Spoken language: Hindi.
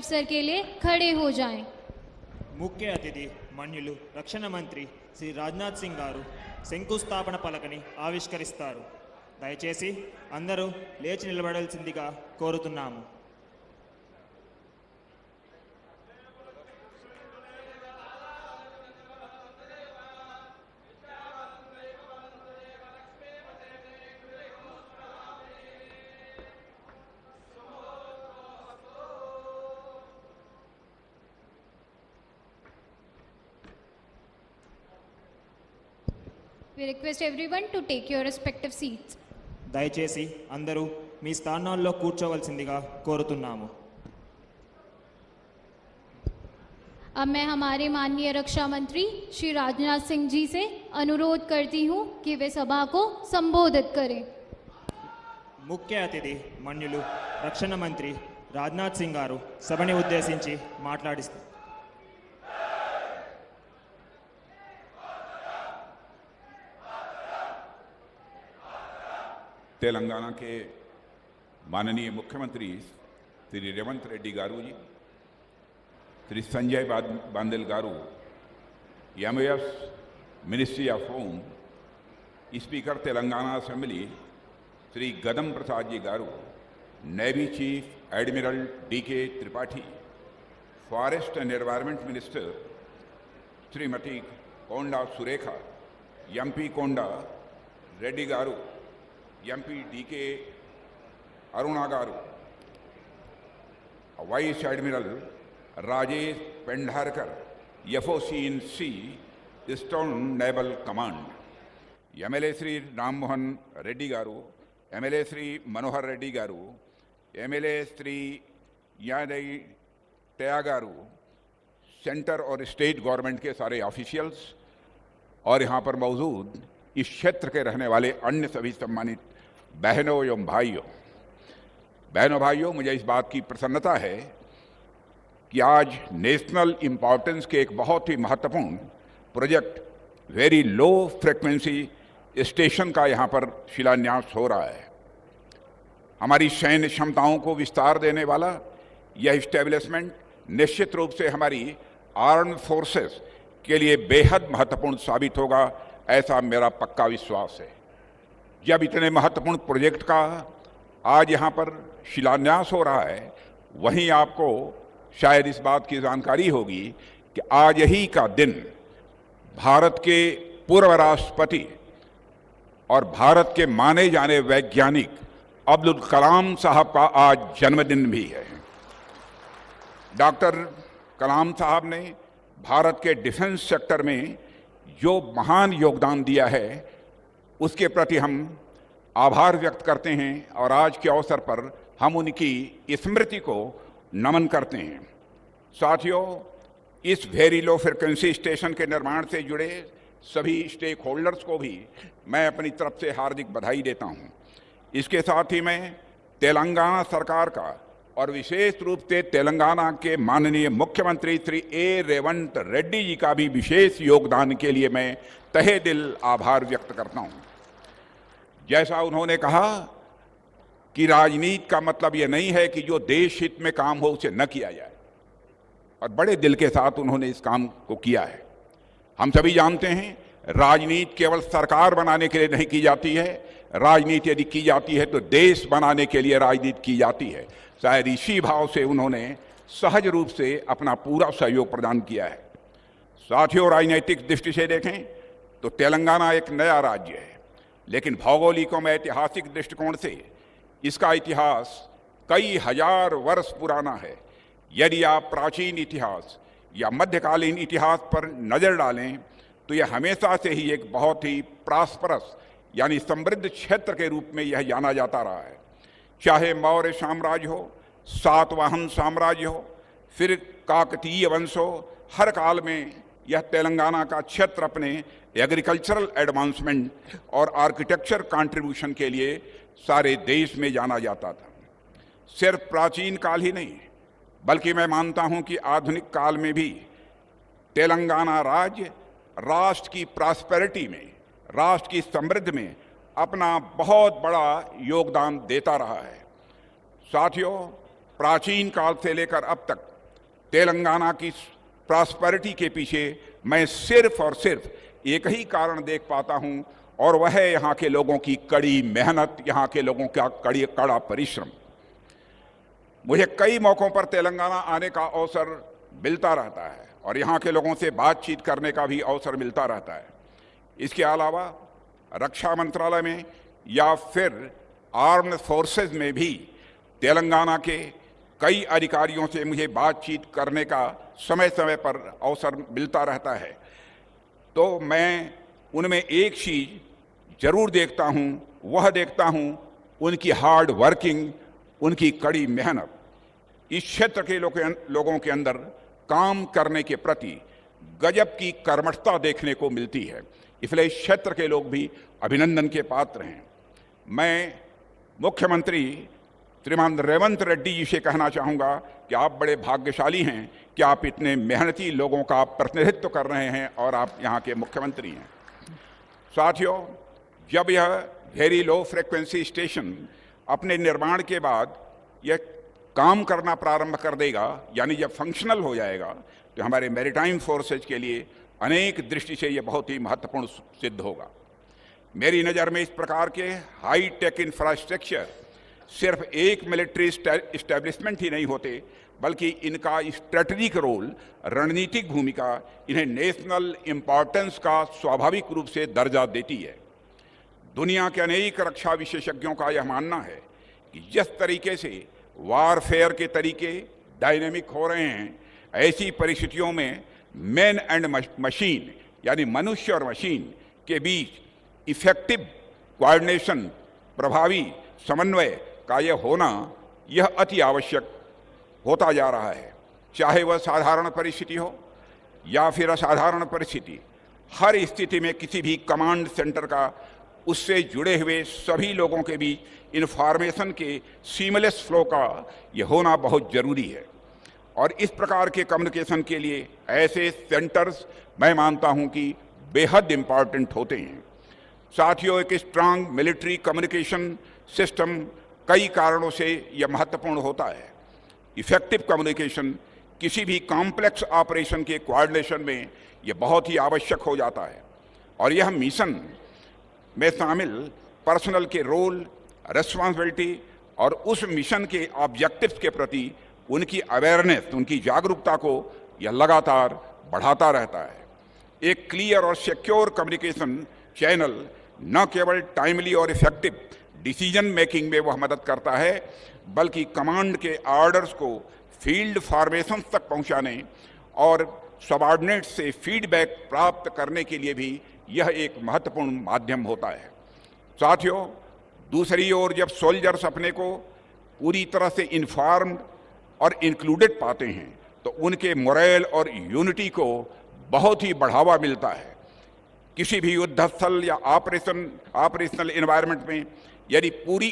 अवसर के लिए खड़े हो जाएं। ముఖ్య అతిథి మన్యులు రక్షణ మంత్రి శ్రీ రాజ్నాథ్ సింగ్ గారు శంకుస్థాపన పలకని ఆవిష్కరిస్తారు. దయచేసి అందరూ లేచి నిలబడాల్సిందిగా కోరుతున్నాము. We request everyone to take your respective seats. దయచేసి అందరూ మీ స్థానాల్లో కూర్చోవలసిందిగా కోరుతున్నాము. अब मैं हमारे माननीय रक्षा मंत्री श्री राजनाथ सिंह जी से अनुरोध करती हूं कि वे सभा को संबोधित करें. ముఖ్య అతిథి మన్యులు రక్షణ మంత్రి రాజ్నాథ్ సింగ్ గారు సభని ఉద్దేశించి మాట్లాడిస్తారు. तेलंगाना के माननीय मुख्यमंत्री Shri Revanth Reddy garu ji, Shri Sanjay Bandal garu, MAS ministry of home, speaker Telangana assembly Shri Gaddam Prasad ji garu, navy chief admiral DK Tripathi, forest and environment minister Shrimati Konda Surekha, MP Konda Reddy garu, MP DK Aruna garu, vice admiral Rajesh Pendharkar, FOC in C, eastern naval command, MLA Shri Ram Mohan Reddy garu, MLA Shri Manohar Reddy garu, MLA Shri यादई टया garu, centre और स्टेट गवर्नमेंट के सारे ऑफिशियल्स और यहाँ पर मौजूद इस क्षेत्र के रहने वाले अन्य सभी सम्मानित बहनों एवं भाइयों, मुझे इस बात की प्रसन्नता है कि आज नेशनल इम्पॉर्टेंस के एक बहुत ही महत्वपूर्ण project very low frequency station का यहाँ पर शिलान्यास हो रहा है. हमारी सैन्य क्षमताओं को विस्तार देने वाला यह इस्टेब्लिशमेंट निश्चित रूप से हमारी आर्म्ड फोर्सेस के लिए बेहद महत्वपूर्ण साबित होगा, ऐसा मेरा पक्का विश्वास है. जब इतने महत्वपूर्ण प्रोजेक्ट का आज यहाँ पर शिलान्यास हो रहा है, वहीं आपको शायद इस बात की जानकारी होगी कि आज ही का दिन भारत के पूर्व राष्ट्रपति और भारत के माने जाने वैज्ञानिक अब्दुल कलाम साहब का आज जन्मदिन भी है. डॉक्टर कलाम साहब ने भारत के डिफेंस सेक्टर में जो महान योगदान दिया है, उसके प्रति हम आभार व्यक्त करते हैं और आज के अवसर पर हम उनकी स्मृति को नमन करते हैं. साथियों, इस वेरी लो फ्रिक्वेंसी स्टेशन के निर्माण से जुड़े सभी स्टेक होल्डर्स को भी मैं अपनी तरफ से हार्दिक बधाई देता हूं. इसके साथ ही मैं तेलंगाना सरकार का और विशेष रूप से तेलंगाना के माननीय मुख्यमंत्री श्री रेवंत रेड्डी जी का भी विशेष योगदान के लिए मैं तहे दिल आभार व्यक्त करता हूं. जैसा उन्होंने कहा कि राजनीति का मतलब ये नहीं है कि जो देश हित में काम हो उसे न किया जाए, और बड़े दिल के साथ उन्होंने इस काम को किया है. हम सभी जानते हैं राजनीति केवल सरकार बनाने के लिए नहीं की जाती है, राजनीति यदि की जाती है तो देश बनाने के लिए राजनीति की जाती है. शायद इसी भाव से उन्होंने सहज रूप से अपना पूरा सहयोग प्रदान किया है. साथियों, राजनीतिक दृष्टि से देखें तो तेलंगाना एक नया राज्य है, लेकिन भौगोलिक और ऐतिहासिक दृष्टिकोण से इसका इतिहास कई हजार वर्ष पुराना है. यदि आप प्राचीन इतिहास या मध्यकालीन इतिहास पर नज़र डालें तो यह हमेशा से ही एक बहुत ही प्रॉस्परस यानी समृद्ध क्षेत्र के रूप में यह जाना जाता रहा है. चाहे मौर्य साम्राज्य हो, सातवाहन साम्राज्य हो, फिर काकतीय वंश हो, हर काल में यह तेलंगाना का क्षेत्र अपने एग्रीकल्चरल एडवांसमेंट और आर्किटेक्चर कंट्रीब्यूशन के लिए सारे देश में जाना जाता था. सिर्फ प्राचीन काल ही नहीं, बल्कि मैं मानता हूं कि आधुनिक काल में भी तेलंगाना राज्य राष्ट्र की प्रॉस्पेरिटी में, राष्ट्र की समृद्धि में अपना बहुत बड़ा योगदान देता रहा है. साथियों, प्राचीन काल से लेकर अब तक तेलंगाना की प्रॉस्पेरिटी के पीछे मैं सिर्फ और सिर्फ एक ही कारण देख पाता हूं, और वह है यहाँ के लोगों की कड़ी मेहनत, यहाँ के लोगों का कड़ा परिश्रम। मुझे कई मौक़ों पर तेलंगाना आने का अवसर मिलता रहता है और यहाँ के लोगों से बातचीत करने का भी अवसर मिलता रहता है। इसके अलावा रक्षा मंत्रालय में या फिर आर्म्ड फोर्सेस में भी तेलंगाना के कई अधिकारियों से मुझे बातचीत करने का समय समय पर अवसर मिलता रहता है। तो मैं उनमें एक चीज़ जरूर देखता हूँ, वह देखता हूँ उनकी हार्ड वर्किंग, उनकी कड़ी मेहनत। इस क्षेत्र के लोगों के अंदर काम करने के प्रति गजब की कर्मठता देखने को मिलती है, इसलिए इस क्षेत्र के लोग भी अभिनंदन के पात्र हैं। मैं मुख्यमंत्री श्रीमान रेवंत रेड्डी जी से कहना चाहूँगा कि आप बड़े भाग्यशाली हैं कि आप इतने मेहनती लोगों का प्रतिनिधित्व कर रहे हैं और आप यहाँ के मुख्यमंत्री हैं। साथियों, जब यह वेरी लो फ्रिक्वेंसी स्टेशन अपने निर्माण के बाद यह काम करना प्रारंभ कर देगा, यानी जब फंक्शनल हो जाएगा, तो हमारे मैरीटाइम फोर्सेज के लिए अनेक दृष्टि से यह बहुत ही महत्वपूर्ण सिद्ध होगा। मेरी नज़र में इस प्रकार के हाई टेक इंफ्रास्ट्रक्चर सिर्फ एक मिलिट्री इस्टेब्लिशमेंट ही नहीं होते, बल्कि इनका स्ट्रेटजिक रोल, रणनीतिक भूमिका इन्हें नेशनल इम्पॉर्टेंस का स्वाभाविक रूप से दर्जा देती है। दुनिया के अनेक रक्षा विशेषज्ञों का यह मानना है कि जिस तरीके से वारफेयर के तरीके डायनेमिक हो रहे हैं, ऐसी परिस्थितियों में मैन एंड मशीन यानी मनुष्य और मशीन के बीच इफेक्टिव कोऑर्डिनेशन, प्रभावी समन्वय का यह होना यह अति आवश्यक होता जा रहा है। चाहे वह साधारण परिस्थिति हो या फिर असाधारण परिस्थिति, हर स्थिति में किसी भी कमांड सेंटर का उससे जुड़े हुए सभी लोगों के बीच इन्फॉर्मेशन के सीमलेस फ्लो का यह होना बहुत ज़रूरी है। और इस प्रकार के कम्युनिकेशन के लिए ऐसे सेंटर्स मैं मानता हूं कि बेहद इम्पॉर्टेंट होते हैं। साथियों, एक स्ट्रांग मिलिट्री कम्युनिकेशन सिस्टम कई कारणों से यह महत्वपूर्ण होता है। इफेक्टिव कम्युनिकेशन किसी भी कॉम्प्लेक्स ऑपरेशन के कोऑर्डिनेशन में यह बहुत ही आवश्यक हो जाता है, और यह मिशन में शामिल पर्सनल के रोल, रिस्पॉन्सिबिलिटी और उस मिशन के ऑब्जेक्टिव्स के प्रति उनकी अवेयरनेस, उनकी जागरूकता को यह लगातार बढ़ाता रहता है। एक क्लियर और सिक्योर कम्युनिकेशन चैनल न केवल टाइमली और इफेक्टिव डिसीजन मेकिंग में वह मदद करता है, बल्कि कमांड के ऑर्डर्स को फील्ड फॉर्मेशन तक पहुंचाने और सबऑर्डिनेट से फीडबैक प्राप्त करने के लिए भी यह एक महत्वपूर्ण माध्यम होता है। साथियों, दूसरी ओर जब सोल्जर्स अपने को पूरी तरह से इन्फॉर्म्ड और इंक्लूडेड पाते हैं, तो उनके मोरल और यूनिटी को बहुत ही बढ़ावा मिलता है। किसी भी युद्ध स्थल या ऑपरेशनल एनवायरनमेंट में यदि पूरी